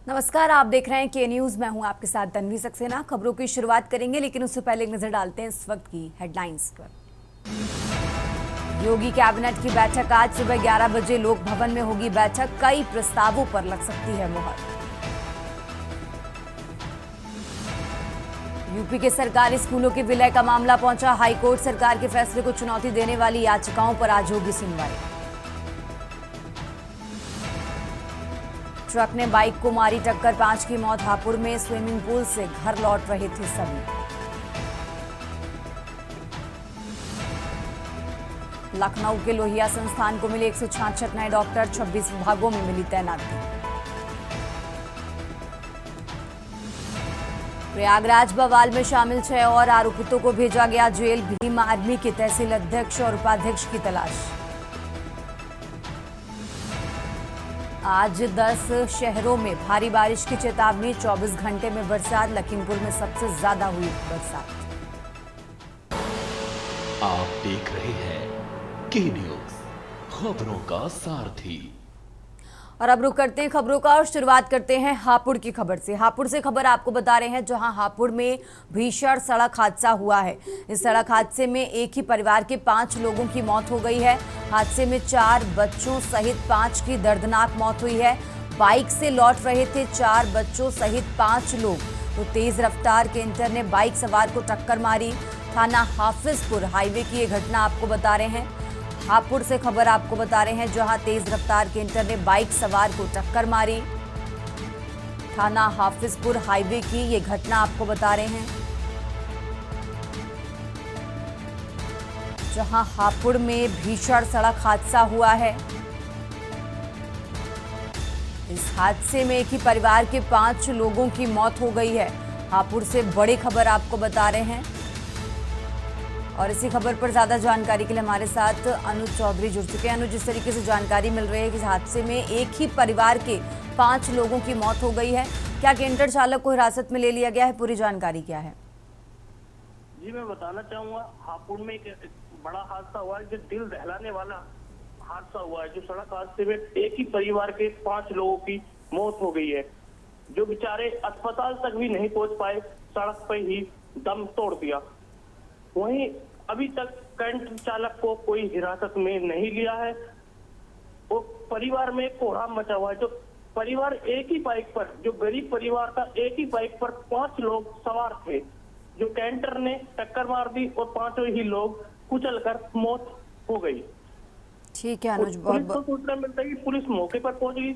नमस्कार, आप देख रहे हैं के न्यूज। मैं हूं आपके साथ तन्वी सक्सेना। खबरों की शुरुआत करेंगे, लेकिन उससे पहले एक नजर डालते हैं इस वक्त की हेडलाइंस पर। योगी कैबिनेट की बैठक आज सुबह 11 बजे लोक भवन में होगी बैठक। कई प्रस्तावों पर लग सकती है मुहर। यूपी के सरकारी स्कूलों के विलय का मामला पहुंचा हाईकोर्ट। सरकार के फैसले को चुनौती देने वाली याचिकाओं पर आज होगी सुनवाई। ट्रक ने बाइक को मारी टक्कर, 5 की मौत। हापुड़ में स्विमिंग पूल से घर लौट रहे थे सभी। लखनऊ के लोहिया संस्थान को मिले 166 नए डॉक्टर, 26 विभागों में मिली तैनाती। प्रयागराज बवाल में शामिल 6 और आरोपितों को भेजा गया जेल। भीम आर्मी के तहसील अध्यक्ष और उपाध्यक्ष की तलाश। आज 10 शहरों में भारी बारिश की चेतावनी, 24 घंटे में बरसात। लखीमपुर में सबसे ज्यादा हुई बरसात। आप देख रहे हैं के न्यूज, खबरों का सारथी। और अब रुक करते हैं खबरों का और शुरुआत करते हैं हापुड़ की खबर से। हापुड़ से खबर आपको बता रहे हैं, जहां हापुड़ में भीषण सड़क हादसा हुआ है। इस सड़क हादसे में एक ही परिवार के 5 लोगों की मौत हो गई है। हादसे में 4 बच्चों सहित 5 की दर्दनाक मौत हुई है। बाइक से लौट रहे थे 4 बच्चों सहित 5 लोग, तो तेज रफ्तार कैंटर ने बाइक सवार को टक्कर मारी। थाना हाफिजपुर हाईवे की ये घटना आपको बता रहे हैं। हापुड़ से खबर आपको बता रहे हैं, जहां तेज रफ्तार कैंटर ने बाइक सवार को टक्कर मारी। थाना हाफिजपुर हाईवे की ये घटना आपको बता रहे हैं, जहां हापुड़ में भीषण सड़क हादसा हुआ है। इस हादसे में एक ही परिवार के 5 लोगों की मौत हो गई है। हापुड़ से बड़ी खबर आपको बता रहे हैं, और इसी खबर पर ज्यादा जानकारी के लिए हमारे साथ अनुज चौधरी जुड़ चुके हैं। अनुज, जिस तरीके से जानकारी मिल रही है कि इस हादसे में एक ही परिवार के 5 लोगों की मौत हो गई है, क्या कैंटर चालक को हिरासत में ले लिया गया है? पूरी जानकारी क्या है? जी, मैं बताना चाहूंगा, हापुड़ में एक बड़ा हादसा हुआ है, जो दिल दहलाने वाला हादसा हुआ है। जो सड़क हादसे में एक ही परिवार के 5 लोगों की मौत हो गई है, जो बेचारे अस्पताल तक भी नहीं पहुंच पाए, सड़क पर ही दम तोड़ दिया। वहीं अभी तक कैंटर चालक को कोई हिरासत में नहीं लिया है। वो परिवार में कोहराम मचा हुआ है। जो परिवार एक ही बाइक पर, जो गरीब परिवार था, एक ही बाइक पर 5 लोग सवार थे, जो कैंटर ने टक्कर मार दी और 5 ही लोग कुचलकर मौत हो गई। ठीक है अनुज, पुलिस को सूचना मिलता है कि पुलिस मौके पर पहुंच गई।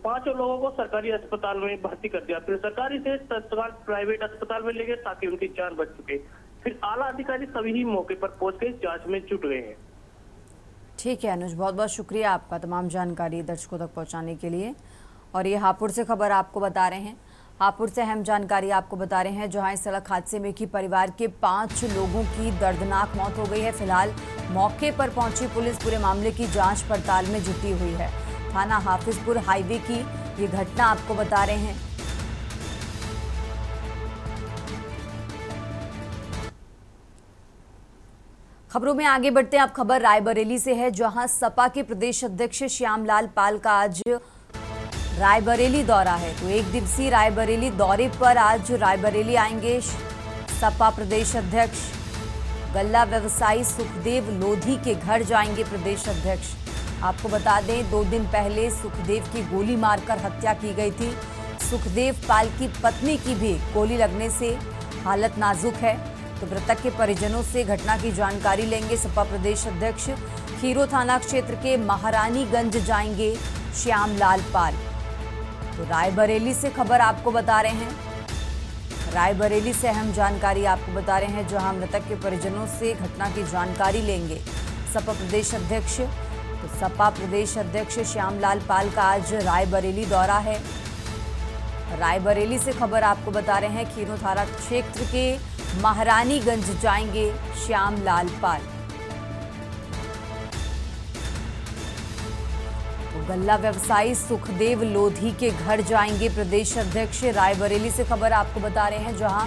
5 लोगों को सरकारी अस्पताल में भर्ती कर दिया, फिर सरकारी से तत्काल प्राइवेट अस्पताल में ले गए ताकि उनकी जान बच सके। फिर आला अधिकारी सभी ही मौके पर पहुंच गए, जांच में जुट गए हैं। ठीक है अनुज, बहुत बहुत शुक्रिया आपका तमाम जानकारी दर्शकों तक पहुंचाने के लिए। और ये हापुड़ से खबर आपको बता रहे हैं। हापुड़ से अहम जानकारी आपको बता रहे हैं, जहां इस सड़क हादसे में की परिवार के 5 लोगों की दर्दनाक मौत हो गई है। फिलहाल मौके पर पहुंची पुलिस पूरे मामले की जांच पड़ताल में जुटी हुई है। थाना हाफिजपुर हाईवे की ये घटना आपको बता रहे हैं। खबरों में आगे बढ़ते हैं। अब खबर रायबरेली से है, जहां सपा के प्रदेश अध्यक्ष श्यामलाल पाल का आज रायबरेली दौरा है। तो 1 दिवसीय रायबरेली दौरे पर आज रायबरेली आएंगे सपा प्रदेश अध्यक्ष। गल्ला व्यवसायी सुखदेव लोधी के घर जाएंगे प्रदेश अध्यक्ष। आपको बता दें, 2 दिन पहले सुखदेव की गोली मारकर हत्या की गई थी। सुखदेव पाल की पत्नी की भी गोली लगने से हालत नाजुक है। तो मृतक के परिजनों से घटना की जानकारी लेंगे सपा प्रदेश अध्यक्ष। खीरो थाना क्षेत्र के महारानीगंज जाएंगे श्यामलाल पाल। तो रायबरेली से खबर आपको बता रहे हैं, रायबरेली से अहम जानकारी आपको बता रहे हैं, जहां मृतक के परिजनों से घटना की जानकारी लेंगे सपा प्रदेश अध्यक्ष। तो सपा प्रदेश अध्यक्ष श्यामलाल पाल का आज रायबरेली दौरा है। रायबरेली से खबर आपको बता रहे हैं, खीरो थाना क्षेत्र के महारानीगंज जाएंगे श्यामलाल पाल। तो गल्ला व्यवसायी सुखदेव लोधी के घर जाएंगे प्रदेश अध्यक्ष। रायबरेली से खबर आपको बता रहे हैं, जहां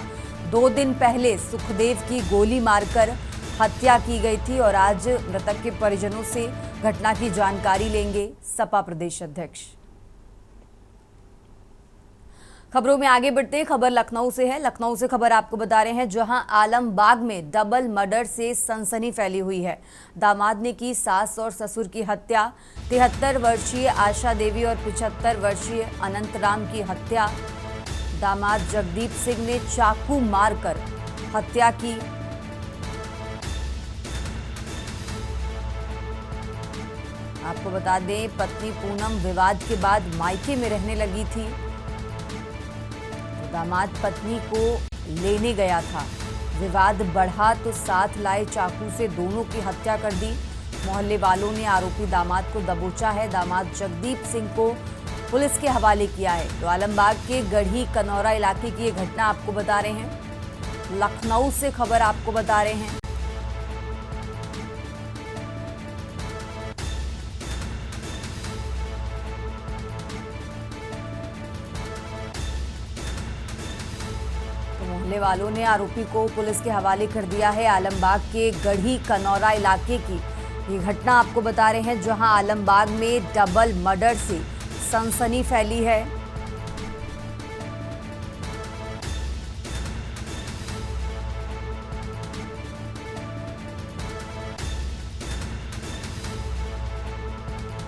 2 दिन पहले सुखदेव की गोली मारकर हत्या की गई थी और आज मृतक के परिजनों से घटना की जानकारी लेंगे सपा प्रदेश अध्यक्ष। खबरों में आगे बढ़ते हैं, खबर लखनऊ से है। लखनऊ से खबर आपको बता रहे हैं, जहां आलमबाग में डबल मर्डर से सनसनी फैली हुई है। दामाद ने की सास और ससुर की हत्या। 73 वर्षीय आशा देवी और 75 वर्षीय अनंतराम की हत्या। दामाद जगदीप सिंह ने चाकू मारकर हत्या की। आपको बता दें, पत्नी पूनम विवाद के बाद मायके में रहने लगी थी। दामाद पत्नी को लेने गया था, विवाद बढ़ा तो साथ लाए चाकू से दोनों की हत्या कर दी। मोहल्ले वालों ने आरोपी दामाद को दबोचा है। दामाद जगदीप सिंह को पुलिस के हवाले किया है। तो आलमबाग के गढ़ी कनौरा इलाके की ये घटना आपको बता रहे हैं। लखनऊ से खबर आपको बता रहे हैं। मोहल्ले वालों ने आरोपी को पुलिस के हवाले कर दिया है। आलमबाग के गढ़ी कनौरा इलाके की ये घटना आपको बता रहे हैं, जहां आलमबाग में डबल मर्डर से सनसनी फैली है।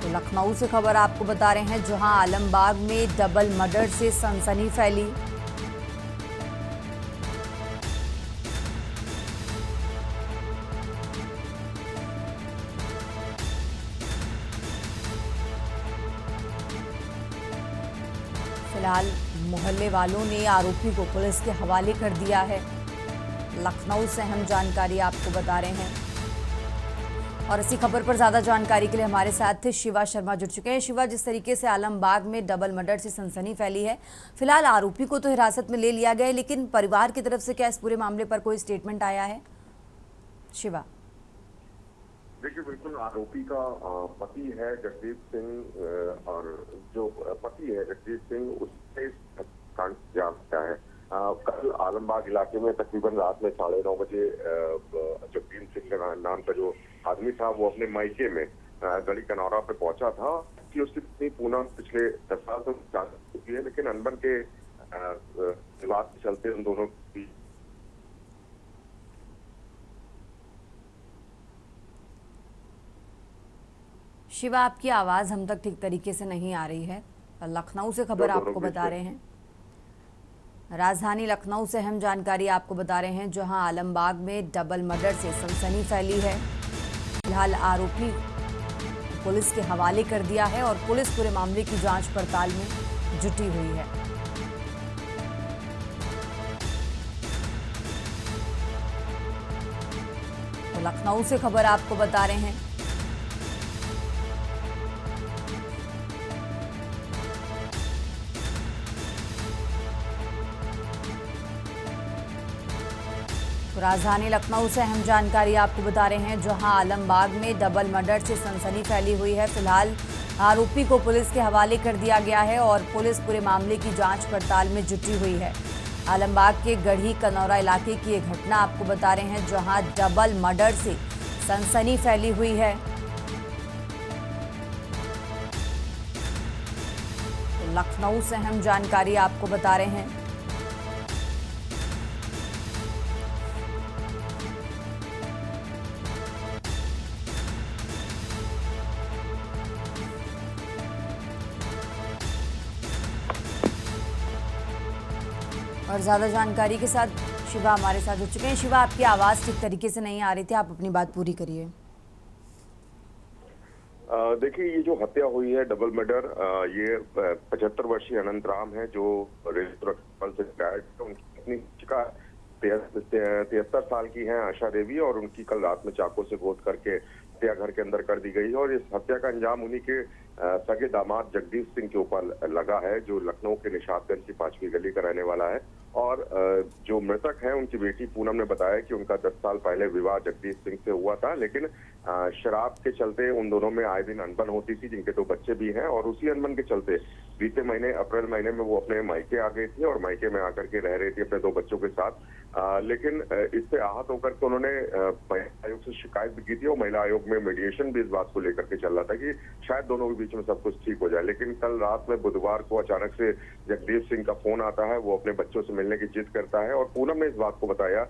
तो लखनऊ से खबर आपको बता रहे हैं, जहां आलमबाग में डबल मर्डर से सनसनी फैली। फिलहाल मोहल्ले वालों ने आरोपी को पुलिस के हवाले कर दिया है। लखनऊ से अहम जानकारी आपको बता रहे हैं। और इसी खबर पर ज्यादा जानकारी के लिए हमारे साथ शिवा शर्मा जुड़ चुके हैं। शिवा, जिस तरीके से आलमबाग में डबल मर्डर से सनसनी फैली है, फिलहाल आरोपी को तो हिरासत में ले लिया गया है, लेकिन परिवार की तरफ से क्या इस पूरे मामले पर कोई स्टेटमेंट आया है? शिवा, देखिए, बिल्कुल आरोपी का पति है जगदीप सिंह, और जो पति है जगदीप सिंह उससे कांड जाता है। कल आलमबाग इलाके में तकरीबन रात में 9:30 बजे जगदीप सिंह नाम का जो आदमी था वो अपने मायके में गढ़ी कनौरा पे पहुंचा था कि उसकी पत्नी पूनम पिछले 10 साल से जान चुकी है, लेकिन अनबन के विवाद के चलते उन दोनों की शिवा, आपकी आवाज हम तक ठीक तरीके से नहीं आ रही है। लखनऊ से खबर आपको बता रहे हैं। राजधानी लखनऊ से अहम जानकारी आपको बता रहे हैं, जहां आलमबाग में डबल मर्डर से सनसनी फैली है। फिलहाल आरोपी पुलिस के हवाले कर दिया है और पुलिस पूरे मामले की जांच पड़ताल में जुटी हुई है। तो लखनऊ से खबर आपको बता रहे हैं। तो राजधानी लखनऊ से अहम जानकारी आपको बता रहे हैं, जहां आलमबाग में डबल मर्डर से सनसनी फैली हुई है। फिलहाल आरोपी को पुलिस के हवाले कर दिया गया है और पुलिस पूरे मामले की जांच पड़ताल में जुटी हुई है। आलमबाग के गढ़ी कनौरा इलाके की ये घटना आपको बता रहे हैं, जहां डबल मर्डर से सनसनी फैली हुई है। तो लखनऊ से अहम जानकारी आपको बता रहे हैं। और ज्यादा जानकारी के साथ शिवा हमारे साथ जुड़ चुके हैं। शिवा, आपकी आवाज ठीक तरीके से नहीं आ रही थी, आप अपनी बात पूरी करिए। देखिए, ये जो हत्या हुई है डबल मर्डर, ये 75 वर्षीय अनंतराम है जो रेलवे सुरक्षा बल से रिटायर्ड है। उनकी पत्नी का 73 साल की है आशा देवी, और उनकी कल रात में चाकू से गोद करके हत्या घर के अंदर कर दी गई है। और इस हत्या का अंजाम उन्हीं के सगे दामाद जगदीप सिंह के ऊपर लगा है, जो लखनऊ के निशातगंज की 5वीं गली का रहने वाला है। और जो मृतक है उनकी बेटी पूनम ने बताया कि उनका 10 साल पहले विवाह जगदीप सिंह से हुआ था, लेकिन शराब के चलते उन दोनों में आए दिन अनबन होती थी, जिनके 2 बच्चे भी हैं। और उसी अनबन के चलते बीते महीने अप्रैल महीने में वो अपने मायके आ गई थी और मायके में आकर के रह रही थी अपने 2 बच्चों के साथ। लेकिन इससे आहत होकर के उन्होंने महिला आयोग से शिकायत भी की थी, और महिला आयोग में मीडिएशन भी इस बात को लेकर के चल रहा था कि शायद दोनों के बीच में सब कुछ ठीक हो जाए। लेकिन कल रात में बुधवार को अचानक से जगदीप सिंह का फोन आता है, वो अपने बच्चों से मिलने की जिद करता है। और पूनम ने इस बात को बताया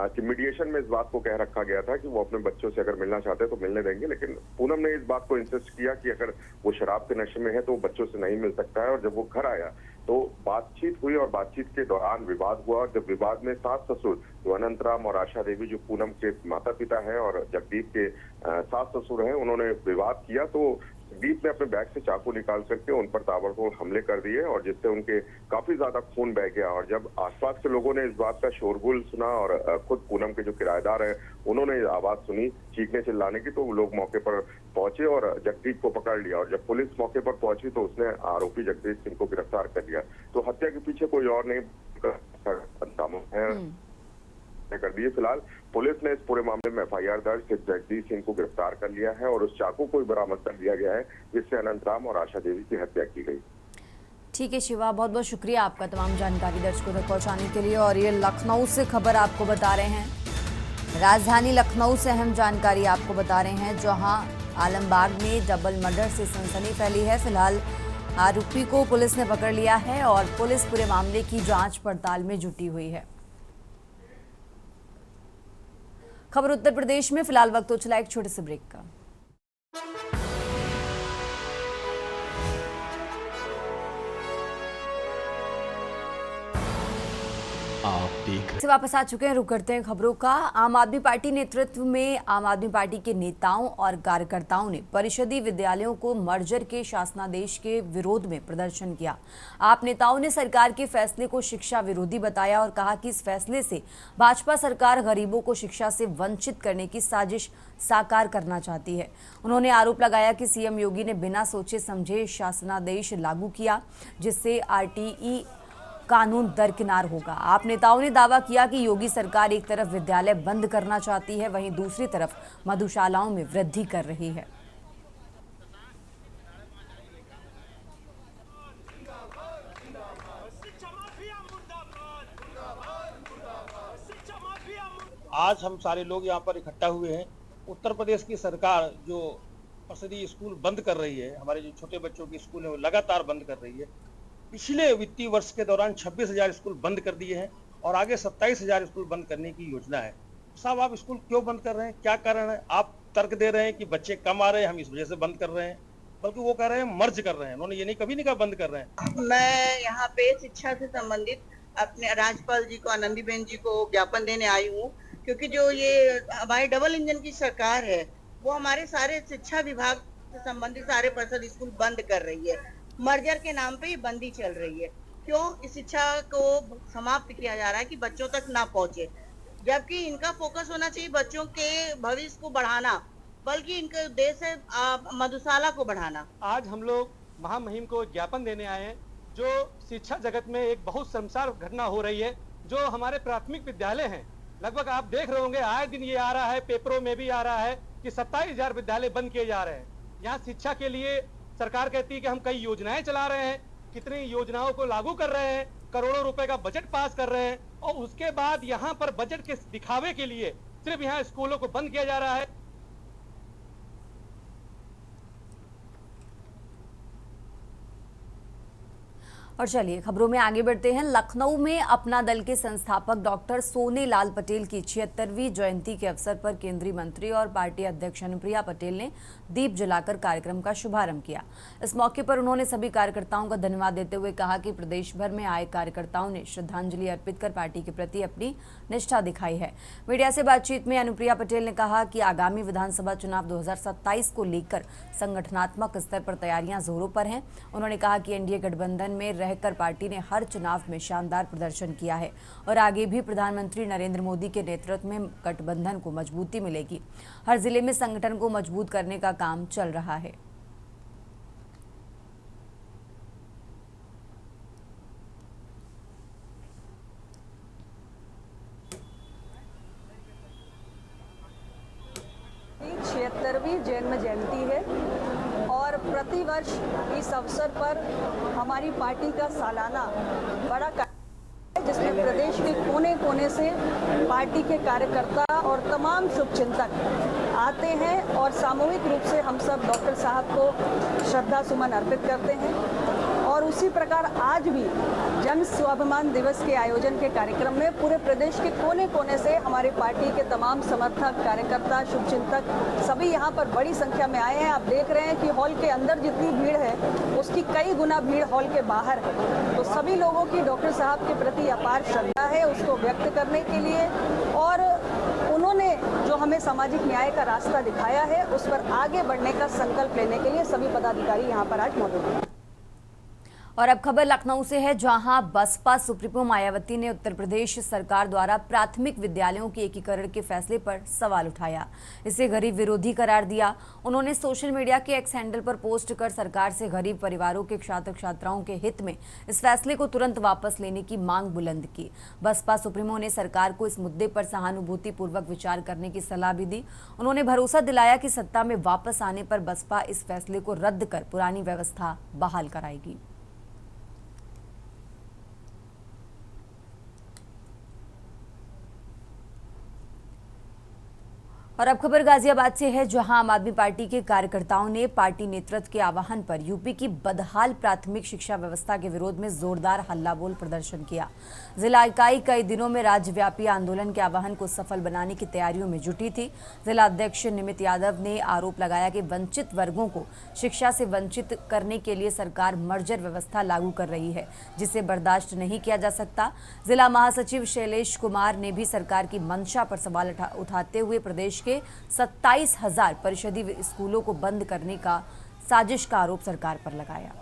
कि मीडिएशन में इस बात को कह रखा गया था कि वो अपने बच्चों से अगर मिलना चाहते हैं तो मिलने देंगे, लेकिन पूनम ने इस बात को इंसिस्ट किया कि अगर वो शराब के नशे में है तो वो बच्चों से नहीं मिल सकता है। और जब वो घर आया तो बातचीत हुई और बातचीत के दौरान विवाद हुआ। और जब विवाद में सास ससुर जो अनंतराम और आशा देवी जो पूनम के माता पिता हैं और जगदीप के सास ससुर हैं, उन्होंने विवाद किया तो जगदीप ने अपने बैग से चाकू निकाल करके उन पर ताबड़तोड़ हमले कर दिए और जिससे उनके काफी ज्यादा खून बह गया। और जब आसपास के लोगों ने इस बात का शोरगुल सुना और खुद पूनम के जो किराएदार हैं उन्होंने आवाज सुनी चीखने चिल्लाने की, तो लोग मौके पर पहुंचे और जगदीप को पकड़ लिया। और जब पुलिस मौके पर पहुंची तो उसने आरोपी जगदीप सिंह को गिरफ्तार कर लिया। तो हत्या के पीछे कोई और नहीं कर दिए। फिलहाल पुलिस ने इस पूरे मामले में एफआईआर दर्ज कर जगदीप सिंह को गिरफ्तार कर लिया है और उस चाकू को बरामद कर दिया गया है जिससे अनंतराम और आशा देवी की हत्या की गई। ठीक है शिवा, बहुत बहुत शुक्रिया आपका तमाम जानकारी दर्शकों तक पहुंचाने के लिए। और ये लखनऊ से खबर आपको बता रहे हैं, राजधानी लखनऊ से अहम जानकारी आपको बता रहे हैं, जहां आलमबाग में डबल मर्डर से सनसनी फैली है। फिलहाल आरोपी को पुलिस ने पकड़ लिया है और पुलिस पूरे मामले की जांच पड़ताल में जुटी हुई है। खबर उत्तर प्रदेश में, फिलहाल वक्त हो चला एक छोटे से ब्रेक का। आप देख से वापस आ चुके हैं, रुक करते हैं खबरों का। आम आदमी पार्टी नेतृत्व में आम आदमी पार्टी के नेताओं और कार्यकर्ताओं ने परिषदीय विद्यालयों को मर्जर के शासनादेश के विरोध में प्रदर्शन किया। आप नेताओं ने सरकार के फैसले को शिक्षा विरोधी बताया और कहा कि इस फैसले से भाजपा सरकार गरीबों को शिक्षा से वंचित करने की साजिश साकार करना चाहती है। उन्होंने आरोप लगाया कि सीएम योगी ने बिना सोचे समझे शासनादेश लागू किया, जिससे आरटीई कानून दरकिनार होगा। आप नेताओं ने दावा किया कि योगी सरकार एक तरफ विद्यालय बंद करना चाहती है, वहीं दूसरी तरफ मधुशालाओं में वृद्धि कर रही है। आज हम सारे लोग यहाँ पर इकट्ठा हुए हैं। उत्तर प्रदेश की सरकार जो परिषदीय स्कूल बंद कर रही है, हमारे जो छोटे बच्चों के स्कूल है वो लगातार बंद कर रही है। पिछले वित्तीय वर्ष के दौरान 26,000 स्कूल बंद कर दिए हैं और आगे 27,000 स्कूल बंद करने की योजना है। साहब, आप स्कूल क्यों बंद कर रहे हैं? क्या कारण है? आप तर्क दे रहे हैं कि बच्चे कम आ रहे हैं, हम इस वजह से बंद कर रहे हैं, बल्कि वो कह रहे हैं मर्ज कर रहे हैं। उन्होंने ये कभी नहीं कहा बंद कर रहे हैं। मैं यहाँ पे शिक्षा से संबंधित अपने राज्यपाल जी को, आनंदीबेन जी को ज्ञापन देने आई हूँ, क्योंकि जो ये हमारी डबल इंजन की सरकार है वो हमारे सारे शिक्षा विभाग से संबंधित सारे परिषद स्कूल बंद कर रही है। मर्जर के नाम पे ये बंदी चल रही है। क्यों? इस शिक्षा को समाप्त किया जा रहा है कि बच्चों तक ना पहुंचे, जबकि इनका फोकस होना चाहिए बच्चों के भविष्य को बढ़ाना, बल्कि इनका उद्देश्य है मधुशाला को बढ़ाना। आज हम लोग महामहिम को ज्ञापन देने आए हैं। जो शिक्षा जगत में एक बहुत शर्मसार घटना हो रही है, जो हमारे प्राथमिक विद्यालय हैं, लगभग आप देख रहे होंगे आए दिन ये आ रहा है, पेपरों में भी आ रहा है कि 27,000 विद्यालय बंद किए जा रहे हैं। यहाँ शिक्षा के लिए सरकार कहती है कि हम कई योजनाएं चला रहे हैं, कितनी योजनाओं को लागू कर रहे हैं, करोड़ों रुपए का बजट पास कर रहे हैं, और उसके बाद यहाँ पर बजट के दिखावे के लिए सिर्फ यहाँ स्कूलों को बंद किया जा रहा है। और चलिए खबरों में आगे बढ़ते हैं। लखनऊ में अपना दल के संस्थापक डॉक्टर सोनेलाल पटेल की 76वीं जयंती के अवसर पर केंद्रीय मंत्री और पार्टी अध्यक्ष अनुप्रिया पटेल ने दीप जलाकर कार्यक्रम का शुभारंभ किया। इस मौके पर उन्होंने सभी कार्यकर्ताओं का धन्यवाद देते हुए कहा कि प्रदेश भर में आए कार्यकर्ताओं ने श्रद्धांजलि अर्पित कर पार्टी के प्रति अपनी निष्ठा दिखाई है। मीडिया से बातचीत में अनुप्रिया पटेल ने कहा कि आगामी विधानसभा चुनाव 2027 को लेकर संगठनात्मक स्तर पर तैयारियां जोरों पर हैं। उन्होंने कहा कि एनडीए गठबंधन में रहकर पार्टी ने हर चुनाव में शानदार प्रदर्शन किया है और आगे भी प्रधानमंत्री नरेंद्र मोदी के नेतृत्व में गठबंधन को मजबूती मिलेगी। हर जिले में संगठन को मजबूत करने का काम चल रहा है। छिहत्तरवीं जन्म जयंती है और प्रतिवर्ष इस अवसर पर हमारी पार्टी का सालाना बड़ा जिसमें प्रदेश के कोने कोने से पार्टी के कार्यकर्ता और तमाम शुभचिंतक आते हैं और सामूहिक रूप से हम सब डॉक्टर साहब को श्रद्धा सुमन अर्पित करते हैं। और उसी प्रकार आज भी जन स्वाभिमान दिवस के आयोजन के कार्यक्रम में पूरे प्रदेश के कोने कोने से हमारी पार्टी के तमाम समर्थक, कार्यकर्ता, शुभचिंतक सभी यहाँ पर बड़ी संख्या में आए हैं। आप देख रहे हैं कि हॉल के अंदर जितनी भीड़ है उसकी कई गुना भीड़ हॉल के बाहर है। तो सभी लोगों की डॉक्टर साहब के प्रति अपार श्रद्धा है, उसको व्यक्त करने के लिए और उन्होंने जो हमें सामाजिक न्याय का रास्ता दिखाया है उस पर आगे बढ़ने का संकल्प लेने के लिए सभी पदाधिकारी यहाँ पर आज मौजूद हैं। और अब खबर लखनऊ से है, जहां बसपा सुप्रीमो मायावती ने उत्तर प्रदेश सरकार द्वारा प्राथमिक विद्यालयों के एकीकरण के फैसले पर सवाल उठाया। इसे गरीब विरोधी करार दिया। उन्होंने सोशल मीडिया के एक्स हैंडल पर पोस्ट कर सरकार से गरीब परिवारों के छात्र छात्राओं के हित में इस फैसले को तुरंत वापस लेने की मांग बुलंद की। बसपा सुप्रीमो ने सरकार को इस मुद्दे पर सहानुभूतिपूर्वक विचार करने की सलाह भी दी। उन्होंने भरोसा दिलाया कि सत्ता में वापस आने पर बसपा इस फैसले को रद्द कर पुरानी व्यवस्था बहाल कराएगी। और अब खबर गाजियाबाद से है, जहां आम आदमी पार्टी के कार्यकर्ताओं ने पार्टी नेतृत्व के आह्वान पर यूपी की बदहाल प्राथमिक शिक्षा व्यवस्था के विरोध में जोरदार हल्लाबोल प्रदर्शन किया। जिला इकाई कई दिनों में राज्यव्यापी आंदोलन के आह्वान को सफल बनाने की तैयारियों में जुटी थी। जिला अध्यक्ष निमित यादव ने आरोप लगाया कि वंचित वर्गों को शिक्षा से वंचित करने के लिए सरकार मर्जर व्यवस्था लागू कर रही है, जिसे बर्दाश्त नहीं किया जा सकता। जिला महासचिव शैलेश कुमार ने भी सरकार की मंशा पर सवाल उठाते हुए प्रदेश के 27,000 परिषदीय स्कूलों को बंद करने का साजिश का आरोप सरकार पर लगाया।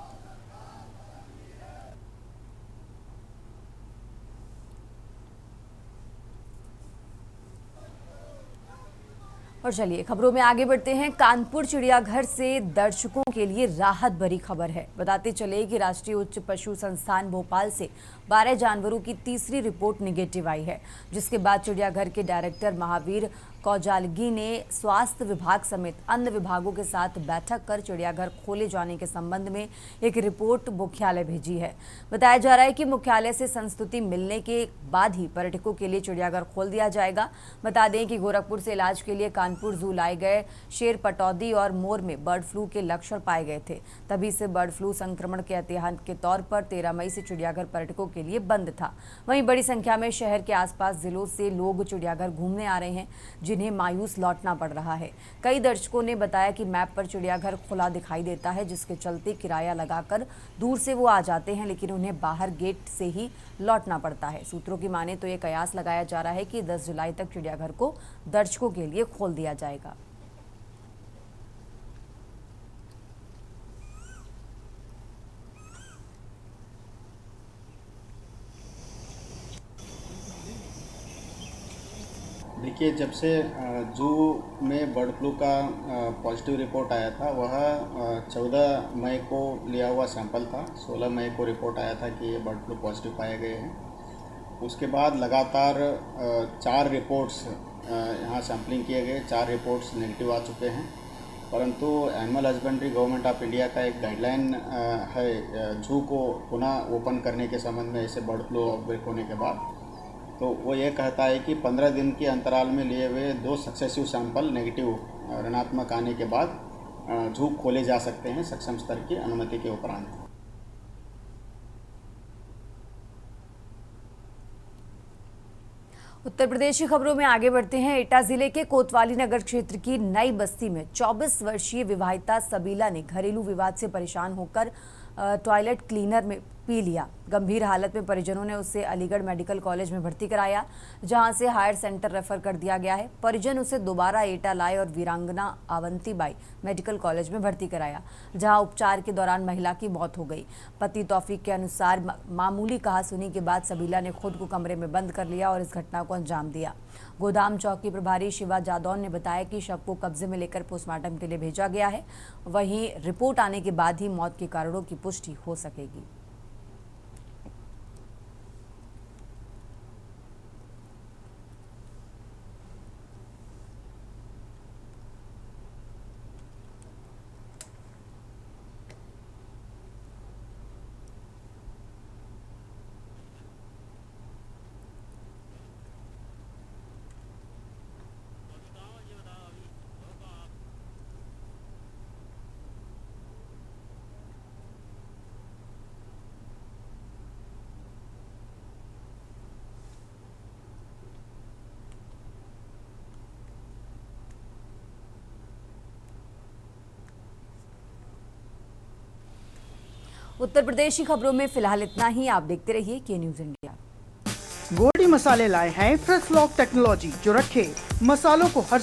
और चलिए खबरों में आगे बढ़ते हैं। कानपुर चिड़ियाघर से दर्शकों के लिए राहत भरी खबर है। बताते चले कि राष्ट्रीय उच्च पशु संस्थान भोपाल से 12 जानवरों की तीसरी रिपोर्ट निगेटिव आई है, जिसके बाद चिड़ियाघर के डायरेक्टर महावीर कौजालगी ने स्वास्थ्य विभाग समेत अन्य विभागों के साथ बैठक कर चिड़ियाघर खोले जाने के संबंध में एक रिपोर्ट मुख्यालय भेजी है। बताया जा रहा है कि मुख्यालय से संस्तुति मिलने के बाद ही पर्यटकों के लिए चिड़ियाघर खोल दिया जाएगा। बता दें कि गोरखपुर से इलाज के लिए कानपुर जू लाए गए शेर, पटौदी और मोर में बर्ड फ्लू के लक्षण पाए गए थे। तभी से बर्ड फ्लू संक्रमण के एहतियात के तौर पर 13 मई से चिड़ियाघर पर्यटकों के लिए बंद था। वहीं बड़ी संख्या में शहर के आसपास जिलों से लोग चिड़ियाघर घूमने आ रहे हैं, जिन्हें मायूस लौटना पड़ रहा है। कई दर्शकों ने बताया कि मैप पर चिड़ियाघर खुला दिखाई देता है, जिसके चलते किराया लगाकर दूर से वो आ जाते हैं, लेकिन उन्हें बाहर गेट से ही लौटना पड़ता है। सूत्रों की माने तो ये कयास लगाया जा रहा है कि 10 जुलाई तक चिड़ियाघर को दर्शकों के लिए खोल दिया जाएगा। देखिए, जब से जू में बर्ड फ्लू का पॉजिटिव रिपोर्ट आया था, वह 14 मई को लिया हुआ सैंपल था। 16 मई को रिपोर्ट आया था कि ये बर्ड फ्लू पॉजिटिव पाए गए हैं। उसके बाद लगातार 4 रिपोर्ट्स यहाँ सैम्पलिंग किए गए, 4 रिपोर्ट्स नेगेटिव आ चुके हैं। परंतु animal husbandry government of India का एक गाइडलाइन है जू को पुनः ओपन करने के संबंध में, ऐसे बर्ड फ्लू आउटब्रेक होने के बाद। तो वो ये कहता है कि 15 दिन के अंतराल में लिए हुए 2 सक्सेसिव सैंपल नेगेटिव ऋणात्मक आने के बाद जू खोले जा सकते हैं सक्षम स्तर की अनुमति के उपरांत। उत्तर प्रदेश की खबरों में आगे बढ़ते हैं। एटा जिले के कोतवाली नगर क्षेत्र की नई बस्ती में 24 वर्षीय विवाहिता सबीला ने घरेलू विवाद से परेशान होकर टॉयलेट क्लीनर में पी लिया। गंभीर हालत में परिजनों ने उसे अलीगढ़ मेडिकल कॉलेज में भर्ती कराया, जहां से हायर सेंटर रेफर कर दिया गया है। परिजन उसे दोबारा एटा लाए और वीरांगना अवंतीबाई मेडिकल कॉलेज में भर्ती कराया, जहां उपचार के दौरान महिला की मौत हो गई। पति तौफीक के अनुसार मामूली कहासुनी के बाद सबीला ने खुद को कमरे में बंद कर लिया और इस घटना को अंजाम दिया। गोदाम चौकी प्रभारी शिवा जादौन ने बताया कि शव को कब्जे में लेकर पोस्टमार्टम के लिए भेजा गया है। वहीं रिपोर्ट आने के बाद ही मौत के कारणों की पुष्टि हो सकेगी। उत्तर प्रदेश की खबरों में फिलहाल इतना ही। आप देखते रहिए के न्यूज इंडिया। गोल्डी मसाले लाए हैं फ्रेश लॉक टेक्नोलॉजी, जो रखे मसालों को हर